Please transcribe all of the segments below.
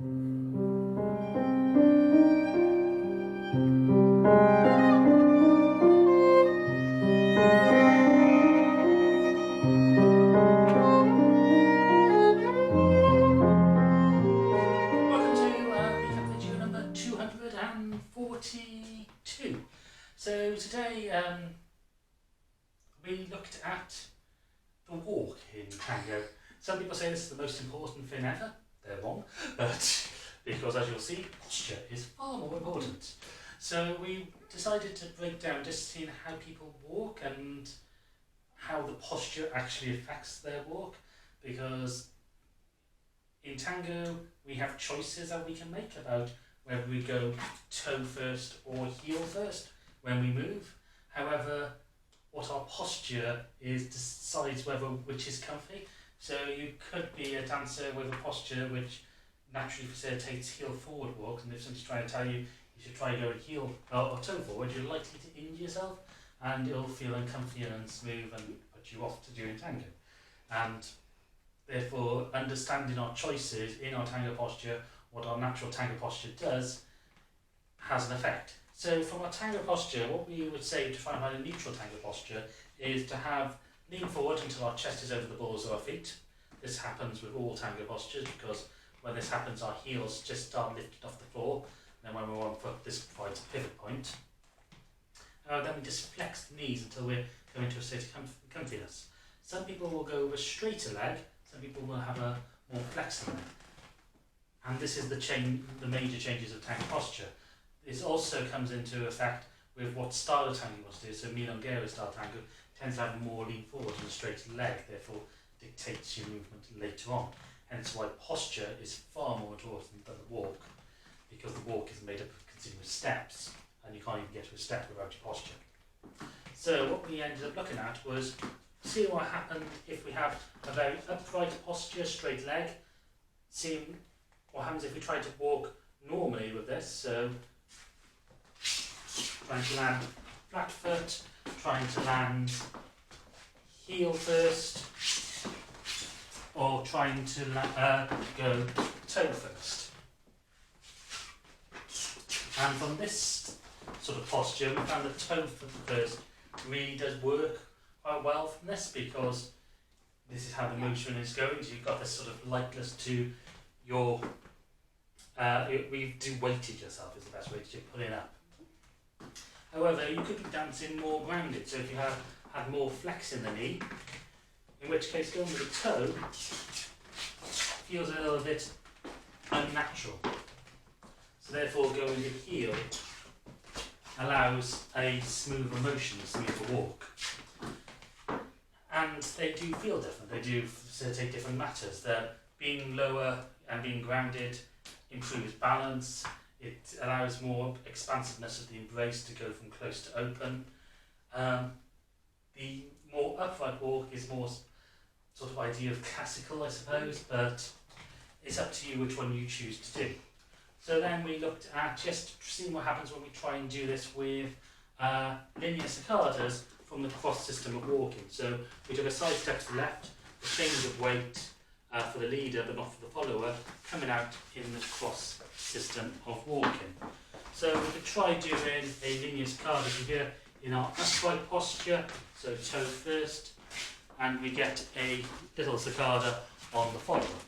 Welcome to Recap Video number 242. So today we looked at the walk in tango. Some people say this is the most important thing ever. They're wrong, but because as you'll see, posture is far more important. So we decided to break down just seeing how people walk and how the posture actually affects their walk, because in tango we have choices that we can make about whether we go toe first or heel first when we move. However, what our posture is decides which is comfy. So you could be a dancer with a posture which naturally facilitates heel forward walks, and if someone's trying to tell you should try going heel or toe forward, you're likely to injure yourself and it'll feel uncomfy and unsmooth and put you off to doing tango. And therefore, understanding our choices in our tango posture, what our natural tango posture does, has an effect. So from our tango posture, what we would say to try and find a neutral tango posture is to have lean forward until our chest is over the balls of our feet. This happens with all tango postures because when this happens, our heels just start lifted off the floor. And then when we're on foot, this provides a pivot point. Then we just flex the knees until we're coming to a state of comfiness. Some people will go with a straighter leg. Some people will have a more flexible leg. And this is the major changes of tango posture. This also comes into effect with what style of tango you want to do. So Milonguero style tango tends to have more lean forward and a straighter leg, therefore dictates your movement later on. Hence why posture is far more important than the walk, because the walk is made up of continuous steps and you can't even get to a step without your posture. So what we ended up looking at was see what happened if we have a very upright posture, straight leg. Seeing what happens if we try to walk normally with this. So trying to land flat foot, trying to land heel first, or trying to go toe first. And from this sort of posture, we found that toe first really does work quite well from this, because this is how the motion is going. So you've got this sort of likeness to your, we do weighted yourself is the best way to put it up. However, you could be dancing more grounded. So if you had more flex in the knee, in which case going with the toe feels a little bit unnatural. So therefore going with the heel allows a smoother motion, a smoother walk. And they do feel different, they do facilitate different matters. That being lower and being grounded improves balance, it allows more expansiveness of the embrace to go from close to open. The more upright walk is more sort of idea of classical, I suppose, but it's up to you which one you choose to do. So then we looked at just seeing what happens when we try and do this with linear ciccadas from the cross system of walking. So we took a side step to the left, a change of weight for the leader but not for the follower, coming out in the cross system of walking. So we could try doing a linear ciccada from here in our upright posture, so toe first, and we get a little ciccada on the follower.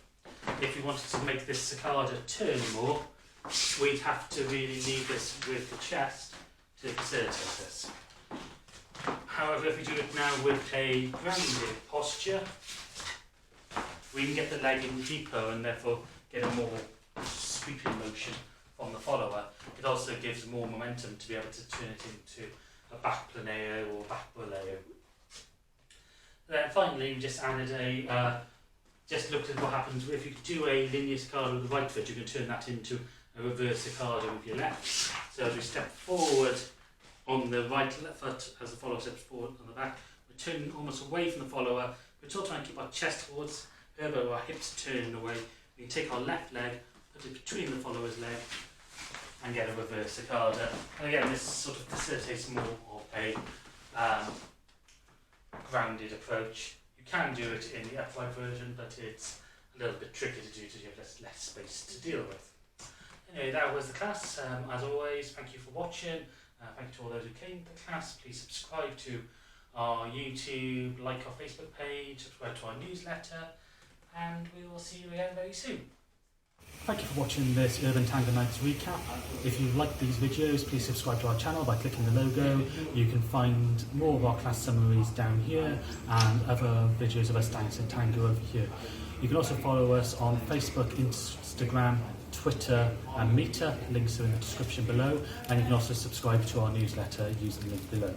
If we wanted to make this ciccada turn more, we'd have to really leave this with the chest to facilitate this. However, if we do it now with a grounded posture, we can get the leg in deeper and therefore get a more sweeping motion from the follower. It also gives more momentum to be able to turn it into a back planeo or back boleo. Then finally, we just added just looked at what happens if you do a linear ciccada with the right foot. You can turn that into a reverse ciccada with your left. So as we step forward on the right foot, as the follower steps forward on the back, we're turning almost away from the follower. We're still trying to keep our chest towards, elbow, our hips turning away. We can take our left leg, put it between the follower's leg, and get a reverse ciccada. And again, this sort of facilitates more of a grounded approach. You can do it in the upright version, but it's a little bit tricky to do because you have less space to deal with. Anyway, that was the class. As always, thank you for watching. Thank you to all those who came to the class. Please subscribe to our YouTube, like our Facebook page, subscribe to our newsletter, and we will see you again very soon. Thank you for watching this Urban Tango Nights recap. If you like these videos, please subscribe to our channel by clicking the logo. You can find more of our class summaries down here and other videos of us dancing tango over here. You can also follow us on Facebook, Instagram, Twitter and Meetup. Links are in the description below, and you can also subscribe to our newsletter using the link below.